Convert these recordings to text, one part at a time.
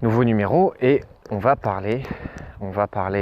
Nouveau numéro et on va parler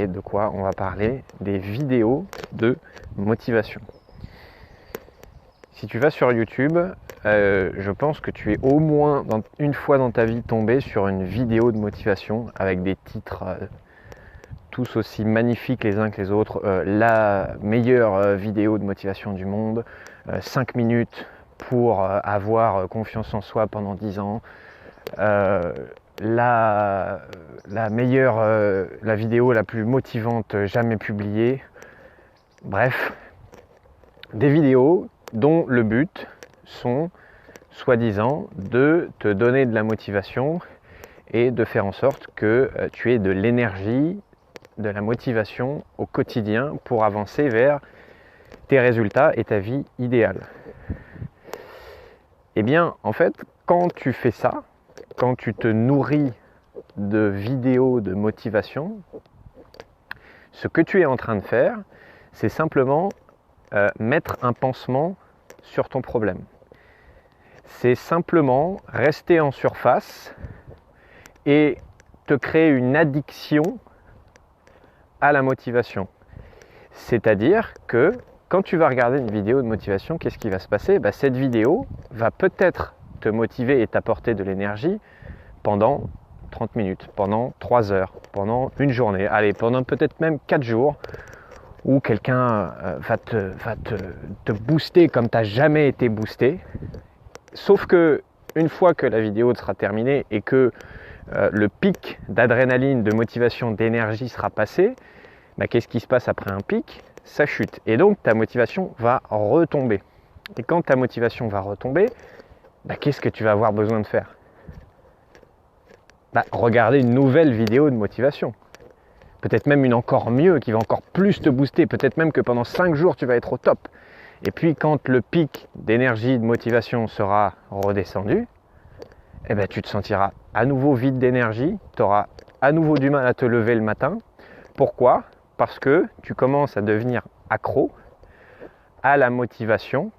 de quoi? On va parler des vidéos de motivation. Si tu vas sur YouTube, je pense que tu es au moins une fois dans ta vie tombé sur une vidéo de motivation avec des titres tous aussi magnifiques les uns que les autres. La meilleure vidéo de motivation du monde, 5 minutes pour avoir confiance en soi pendant 10 ans. La vidéo la plus motivante jamais publiée. Bref, des vidéos dont le but sont, soi-disant, de te donner de la motivation et de faire en sorte que tu aies de l'énergie, de la motivation au quotidien pour avancer vers tes résultats et ta vie idéale. Eh bien, en fait, quand tu fais ça, quand tu te nourris de vidéos de motivation, ce que tu es en train de faire, c'est simplement mettre un pansement sur ton problème. C'est simplement rester en surface et te créer une addiction à la motivation. C'est-à-dire que quand tu vas regarder une vidéo de motivation, qu'est-ce qui va se passer? Cette vidéo va peut-être te motiver et t'apporter de l'énergie pendant 30 minutes, pendant 3 heures, pendant une journée, allez, pendant peut-être même 4 jours, où quelqu'un va te booster comme tu n'as jamais été boosté. Sauf que une fois que la vidéo sera terminée et que le pic d'adrénaline, de motivation, d'énergie sera passé, qu'est-ce qui se passe après un pic? Ça chute. Et donc ta motivation va retomber. Et quand ta motivation va retomber, qu'est-ce que tu vas avoir besoin de faire? Regarder une nouvelle vidéo de motivation. Peut-être même une encore mieux, qui va encore plus te booster. Peut-être même que pendant 5 jours, tu vas être au top. Et puis quand le pic d'énergie, de motivation sera redescendu, tu te sentiras à nouveau vide d'énergie. Tu auras à nouveau du mal à te lever le matin. Pourquoi? Parce que tu commences à devenir accro à la motivation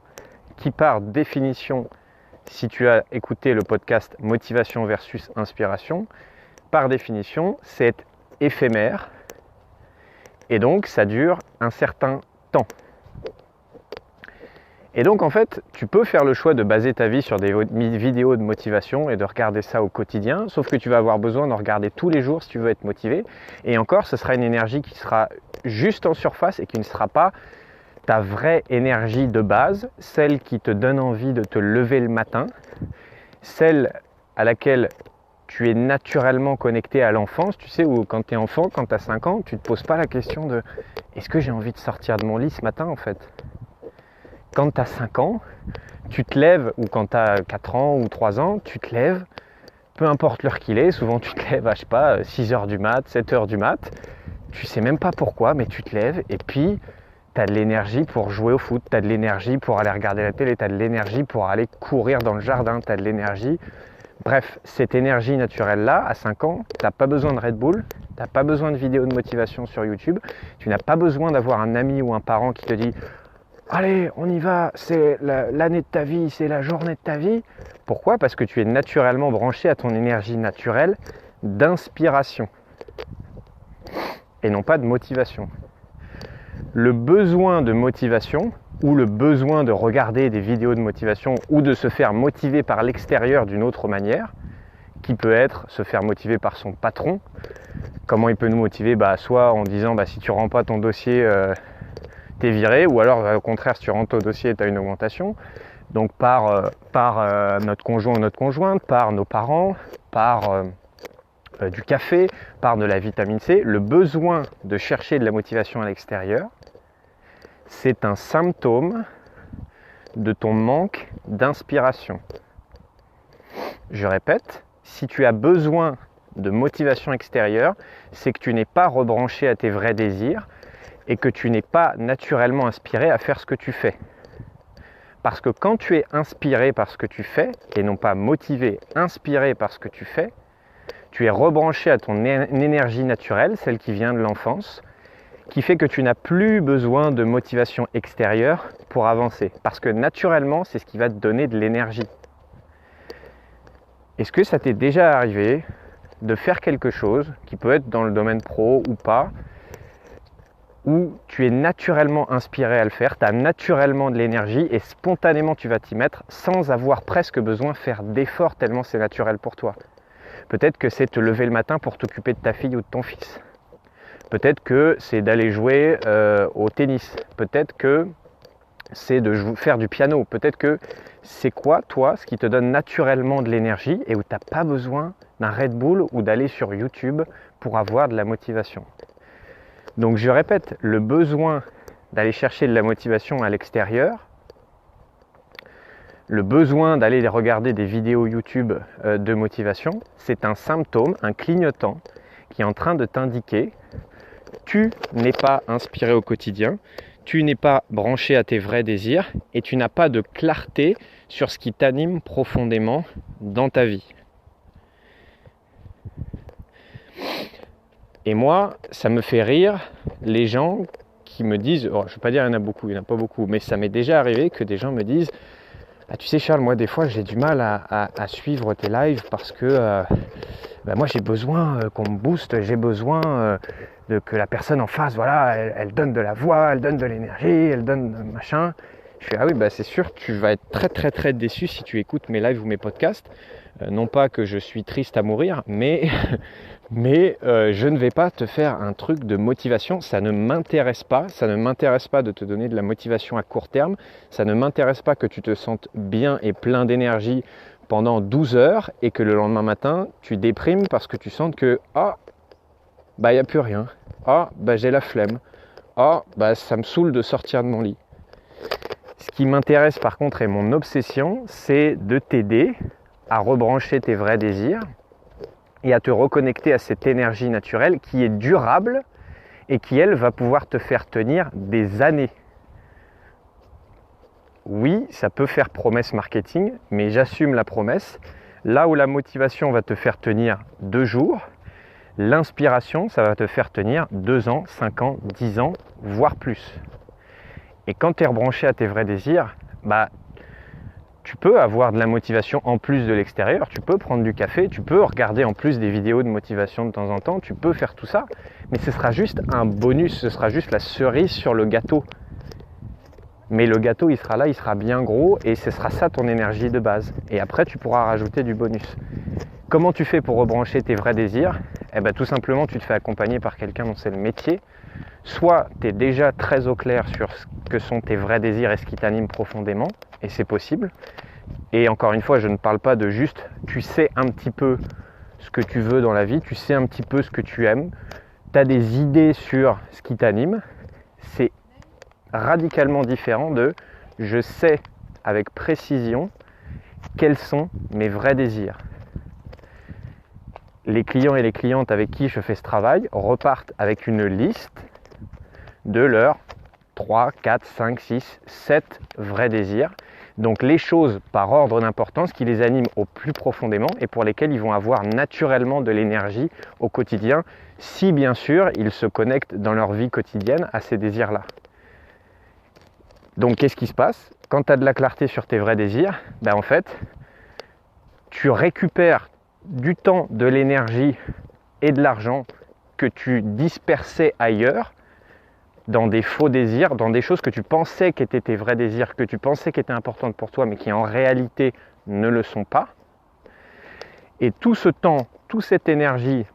qui, par définition, si tu as écouté le podcast Motivation versus Inspiration, par définition, c'est éphémère et donc ça dure un certain temps. Et donc en fait, tu peux faire le choix de baser ta vie sur des vidéos de motivation et de regarder ça au quotidien, sauf que tu vas avoir besoin d'en regarder tous les jours si tu veux être motivé. Et encore, ce sera une énergie qui sera juste en surface et qui ne sera pas ta vraie énergie de base, celle qui te donne envie de te lever le matin, celle à laquelle tu es naturellement connecté à l'enfance, tu sais, où quand tu es enfant, quand tu as 5 ans, tu ne te poses pas la question de « est-ce que j'ai envie de sortir de mon lit ce matin ?» en fait. Quand tu as 5 ans, tu te lèves, ou quand tu as 4 ans ou 3 ans, tu te lèves, peu importe l'heure qu'il est, souvent tu te lèves à, 6h du mat, 7h du mat, tu sais même pas pourquoi, mais tu te lèves et puis tu as de l'énergie pour jouer au foot, tu as de l'énergie pour aller regarder la télé, tu as de l'énergie pour aller courir dans le jardin, tu as de l'énergie. Bref, cette énergie naturelle-là, à 5 ans, tu n'as pas besoin de Red Bull, tu n'as pas besoin de vidéos de motivation sur YouTube, tu n'as pas besoin d'avoir un ami ou un parent qui te dit « Allez, on y va, c'est l'année de ta vie, c'est la journée de ta vie ». Pourquoi? Parce que tu es naturellement branché à ton énergie naturelle d'inspiration et non pas de motivation. Le besoin de motivation ou le besoin de regarder des vidéos de motivation ou de se faire motiver par l'extérieur d'une autre manière, qui peut être se faire motiver par son patron. Comment il peut nous motiver? Soit en disant si tu ne rends pas ton dossier, t'es viré, ou alors au contraire si tu rends ton dossier, tu as une augmentation. Donc par notre conjoint ou notre conjointe, par nos parents, par du café, par de la vitamine C. Le besoin de chercher de la motivation à l'extérieur, c'est un symptôme de ton manque d'inspiration. Je répète, si tu as besoin de motivation extérieure, c'est que tu n'es pas rebranché à tes vrais désirs et que tu n'es pas naturellement inspiré à faire ce que tu fais. Parce que quand tu es inspiré par ce que tu fais, et non pas motivé, inspiré par ce que tu fais, tu es rebranché à ton énergie naturelle, celle qui vient de l'enfance, qui fait que tu n'as plus besoin de motivation extérieure pour avancer. Parce que naturellement, c'est ce qui va te donner de l'énergie. Est-ce que ça t'est déjà arrivé de faire quelque chose qui peut être dans le domaine pro ou pas, où tu es naturellement inspiré à le faire, tu as naturellement de l'énergie et spontanément tu vas t'y mettre sans avoir presque besoin de faire d'efforts tellement c'est naturel pour toi. Peut-être que c'est te lever le matin pour t'occuper de ta fille ou de ton fils. Peut-être que c'est d'aller jouer au tennis. Peut-être que c'est de faire du piano. Peut-être que c'est quoi, toi, ce qui te donne naturellement de l'énergie et où tu n'as pas besoin d'un Red Bull ou d'aller sur YouTube pour avoir de la motivation. Donc je répète, le besoin d'aller chercher de la motivation à l'extérieur, le besoin d'aller regarder des vidéos YouTube de motivation, c'est un symptôme, un clignotant qui est en train de t'indiquer tu n'es pas inspiré au quotidien, tu n'es pas branché à tes vrais désirs et tu n'as pas de clarté sur ce qui t'anime profondément dans ta vie. Et moi, ça me fait rire les gens qui me disent, je ne veux pas dire il y en a beaucoup, il n'y en a pas beaucoup, mais ça m'est déjà arrivé que des gens me disent ah, tu sais Charles, moi des fois j'ai du mal à suivre tes lives parce que moi j'ai besoin qu'on me booste, j'ai besoin que la personne en face, voilà, elle donne de la voix, elle donne de l'énergie, elle donne machin. Je fais ah oui, c'est sûr, tu vas être très très très déçu si tu écoutes mes lives ou mes podcasts. Non pas que je suis triste à mourir, mais je ne vais pas te faire un truc de motivation, ça ne m'intéresse pas, de te donner de la motivation à court terme, ça ne m'intéresse pas que tu te sentes bien et plein d'énergie pendant 12 heures et que le lendemain matin, tu déprimes parce que tu sens que il n'y a plus rien, j'ai la flemme, ça me saoule de sortir de mon lit. Ce qui m'intéresse par contre et mon obsession, c'est de t'aider à rebrancher tes vrais désirs et à te reconnecter à cette énergie naturelle qui est durable et qui, elle, va pouvoir te faire tenir des années. Oui, ça peut faire promesse marketing, mais j'assume la promesse. Là où la motivation va te faire tenir 2 jours, l'inspiration, ça va te faire tenir 2 ans, 5 ans, 10 ans, voire plus. Et quand tu es rebranché à tes vrais désirs, tu peux avoir de la motivation en plus de l'extérieur, tu peux prendre du café, tu peux regarder en plus des vidéos de motivation de temps en temps, tu peux faire tout ça, mais ce sera juste un bonus, ce sera juste la cerise sur le gâteau. Mais le gâteau, il sera là, il sera bien gros et ce sera ça ton énergie de base. Et après, tu pourras rajouter du bonus. Comment tu fais pour rebrancher tes vrais désirs ? Tout simplement, tu te fais accompagner par quelqu'un dont c'est le métier. Soit tu es déjà très au clair sur ce que sont tes vrais désirs et ce qui t'anime profondément, et c'est possible. Et encore une fois, je ne parle pas de juste, tu sais un petit peu ce que tu veux dans la vie, tu sais un petit peu ce que tu aimes, tu as des idées sur ce qui t'anime, c'est radicalement différent de je sais avec précision quels sont mes vrais désirs. Les clients et les clientes avec qui je fais ce travail repartent avec une liste de leurs 3, 4, 5, 6, 7 vrais désirs. Donc les choses par ordre d'importance qui les animent au plus profondément et pour lesquelles ils vont avoir naturellement de l'énergie au quotidien, si bien sûr ils se connectent dans leur vie quotidienne à ces désirs-là. Donc qu'est-ce qui se passe ? Quand tu as de la clarté sur tes vrais désirs, en fait, tu récupères du temps, de l'énergie et de l'argent que tu dispersais ailleurs dans des faux désirs, dans des choses que tu pensais qu'étaient tes vrais désirs, que tu pensais qu'étaient importantes pour toi, mais qui en réalité ne le sont pas. Et tout ce temps, toute cette énergie,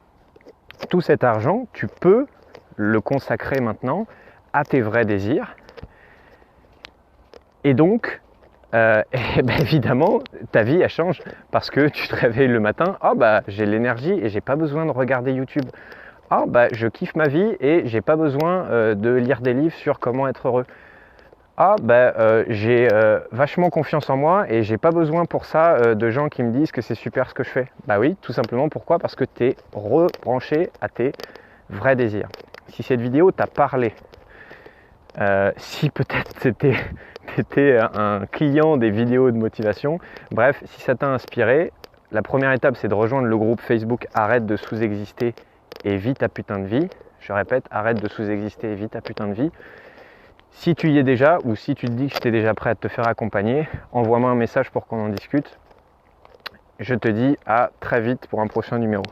tout cet argent, tu peux le consacrer maintenant à tes vrais désirs. Et donc, évidemment, ta vie elle change parce que tu te réveilles le matin, j'ai l'énergie et j'ai pas besoin de regarder YouTube. Je kiffe ma vie et j'ai pas besoin de lire des livres sur comment être heureux. J'ai vachement confiance en moi et j'ai pas besoin pour ça de gens qui me disent que c'est super ce que je fais. Oui, tout simplement pourquoi ? Parce que tu es rebranché à tes vrais désirs. Si cette vidéo t'a parlé, si peut-être t'étais un client des vidéos de motivation, bref, si ça t'a inspiré, la première étape c'est de rejoindre le groupe Facebook Arrête de sous-exister et vis ta putain de vie. Je répète, arrête de sous-exister et vis ta putain de vie. Si tu y es déjà ou si tu te dis que tu es déjà prêt à te faire accompagner, envoie-moi un message pour qu'on en discute. Je te dis à très vite pour un prochain numéro.